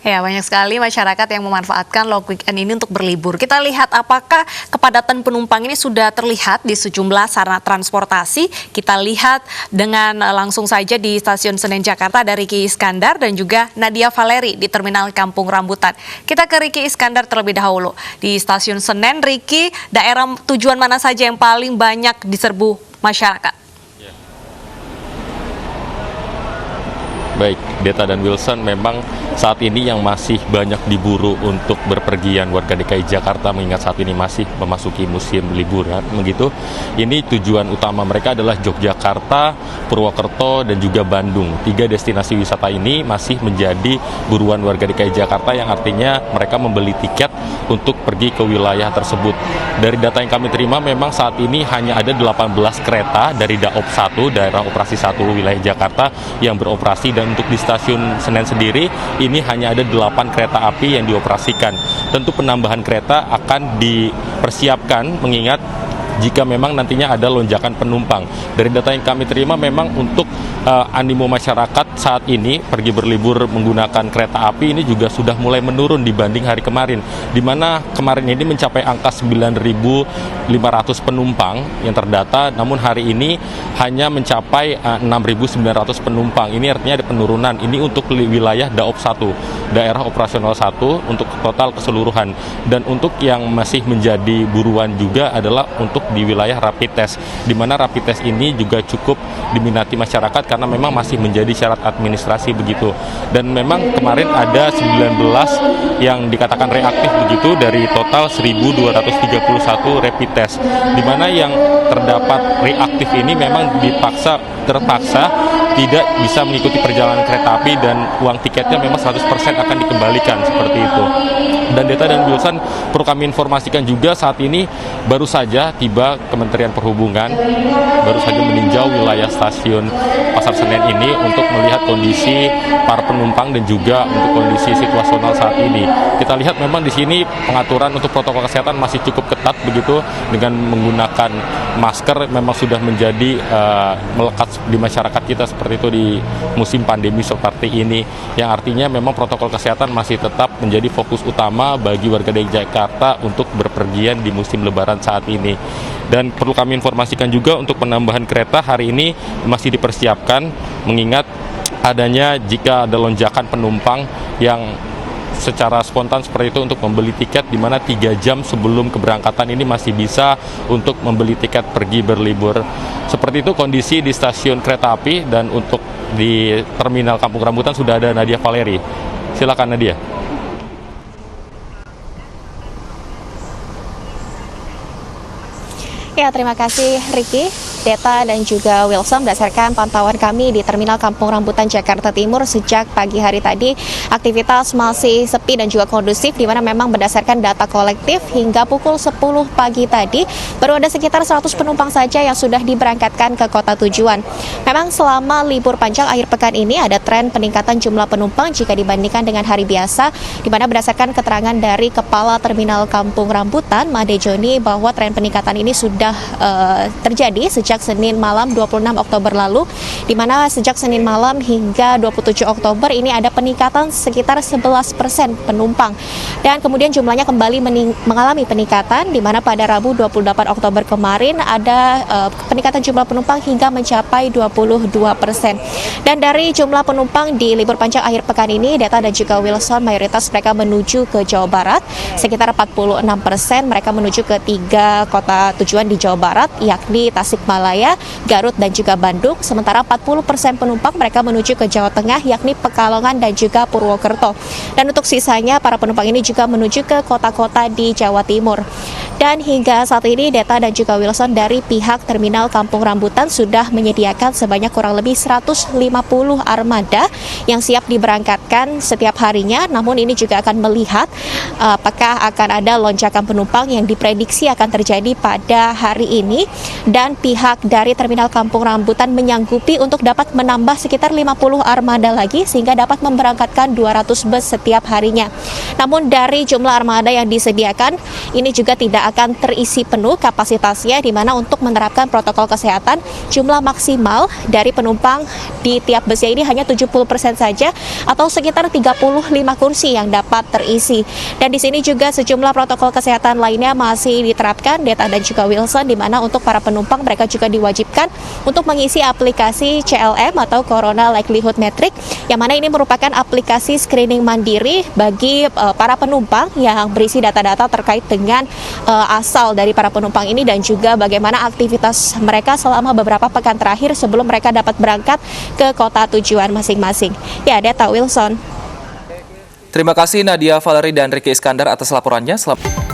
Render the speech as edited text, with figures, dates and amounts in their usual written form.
Ya, banyak sekali masyarakat yang memanfaatkan long weekend ini untuk berlibur. Kita lihat apakah kepadatan penumpang ini sudah terlihat di sejumlah sarana transportasi. Kita lihat dengan langsung saja di Stasiun Senen Jakarta dari Ricky Iskandar dan juga Nadia Valeri di Terminal Kampung Rambutan. Kita ke Ricky Iskandar terlebih dahulu. Di Stasiun Senen, Ricky, daerah tujuan mana saja yang paling banyak diserbu masyarakat? Baik, Deta dan Wilson, memang saat ini yang masih banyak diburu untuk berpergian warga DKI Jakarta, mengingat saat ini masih memasuki musim liburan, begitu. Ini tujuan utama mereka adalah Yogyakarta, Purwokerto, dan juga Bandung. 3 destinasi wisata ini masih menjadi buruan warga DKI Jakarta, yang artinya mereka membeli tiket untuk pergi ke wilayah tersebut. Dari data yang kami terima, memang saat ini hanya ada 18 kereta dari Daop 1, daerah operasi 1 wilayah Jakarta, yang beroperasi, dan untuk di stasiun Senen sendiri, ini hanya ada 8 kereta api yang dioperasikan. Tentu penambahan kereta akan dipersiapkan mengingat jika memang nantinya ada lonjakan penumpang. Dari data yang kami terima, memang untuk animo masyarakat saat ini pergi berlibur menggunakan kereta api ini juga sudah mulai menurun dibanding hari kemarin, di mana kemarin ini mencapai angka 9.500 penumpang yang terdata, namun hari ini hanya mencapai 6.900 penumpang. Ini artinya ada penurunan. Ini untuk wilayah Daop 1, daerah operasional 1 untuk total keseluruhan. Dan untuk yang masih menjadi buruan juga adalah untuk di wilayah rapid test, di mana rapid test ini juga cukup diminati masyarakat karena memang masih menjadi syarat administrasi begitu. Dan memang kemarin ada 19 yang dikatakan reaktif begitu dari total 1.231 rapid test, di mana yang terdapat reaktif ini memang terpaksa tidak bisa mengikuti perjalanan kereta api dan uang tiketnya memang 100% akan dikembalikan seperti itu. Dan Deta dan Wilson, perlu kami informasikan juga saat ini baru saja tiba Kementerian Perhubungan, baru saja meninjau wilayah stasiun Pasar Senen ini untuk melihat kondisi para penumpang dan juga untuk kondisi situasional saat ini. Kita lihat memang di sini pengaturan untuk protokol kesehatan masih cukup ketat begitu, dengan menggunakan masker memang sudah menjadi melekat di masyarakat kita seperti itu di musim pandemi seperti ini, yang artinya memang protokol kesehatan masih tetap menjadi fokus utama bagi warga DKI Jakarta untuk berpergian di musim lebaran saat ini. Dan perlu kami informasikan juga untuk penambahan kereta hari ini masih dipersiapkan, mengingat adanya jika ada lonjakan penumpang yang secara spontan seperti itu untuk membeli tiket, di mana 3 jam sebelum keberangkatan ini masih bisa untuk membeli tiket pergi berlibur. Seperti itu kondisi di stasiun kereta api. Dan untuk di Terminal Kampung Rambutan sudah ada Nadia Valeri. Silakan Nadia. Ya, terima kasih Ricky, Deta dan juga Wilson. Berdasarkan pantauan kami di Terminal Kampung Rambutan Jakarta Timur sejak pagi hari tadi, aktivitas masih sepi dan juga kondusif, di mana memang berdasarkan data kolektif hingga pukul 10 pagi tadi baru ada sekitar 100 penumpang saja yang sudah diberangkatkan ke kota tujuan. Memang selama libur panjang akhir pekan ini ada tren peningkatan jumlah penumpang jika dibandingkan dengan hari biasa, di mana berdasarkan keterangan dari Kepala Terminal Kampung Rambutan, Made Joni, bahwa tren peningkatan ini sudah terjadi sejak Senin malam 26 Oktober lalu, di mana sejak Senin malam hingga 27 Oktober ini ada peningkatan sekitar 11% penumpang. Dan kemudian jumlahnya kembali mengalami peningkatan, di mana pada Rabu 28 Oktober kemarin ada peningkatan jumlah penumpang hingga mencapai 22%. Dan dari jumlah penumpang di libur panjang akhir pekan ini, Deta dan juga Wilson, mayoritas mereka menuju ke Jawa Barat, sekitar 46% mereka menuju ke 3 kota tujuan di Jawa Barat, yakni Tasikmalaya, Garut, dan juga Bandung. Sementara 40% penumpang mereka menuju ke Jawa Tengah, yakni Pekalongan dan juga Purwokerto. Dan untuk sisanya, para penumpang ini juga menuju ke kota-kota di Jawa Timur. Dan hingga saat ini, Deta dan juga Wilson, dari pihak Terminal Kampung Rambutan sudah menyediakan sebanyak kurang lebih 150 armada yang siap diberangkatkan setiap harinya. Namun ini juga akan melihat apakah akan ada lonjakan penumpang yang diprediksi akan terjadi pada hari ini. Dan pihak pihak dari Terminal Kampung Rambutan menyanggupi untuk dapat menambah sekitar 50 armada lagi sehingga dapat memberangkatkan 200 bus setiap harinya. Namun dari jumlah armada yang disediakan ini juga tidak akan terisi penuh kapasitasnya, di mana untuk menerapkan protokol kesehatan jumlah maksimal dari penumpang di tiap busnya ini hanya 70% saja atau sekitar 35 kursi yang dapat terisi. Dan di sini juga sejumlah protokol kesehatan lainnya masih diterapkan, Deta dan juga Wilson, di mana untuk para penumpang mereka juga diwajibkan untuk mengisi aplikasi CLM atau Corona Likelihood Metric, yang mana ini merupakan aplikasi screening mandiri bagi para penumpang yang berisi data-data terkait dengan asal dari para penumpang ini dan juga bagaimana aktivitas mereka selama beberapa pekan terakhir sebelum mereka dapat berangkat ke kota tujuan masing-masing. Ya, Deta, Wilson. Terima kasih Nadia Valerie dan Ricky Iskandar atas laporannya. Selamat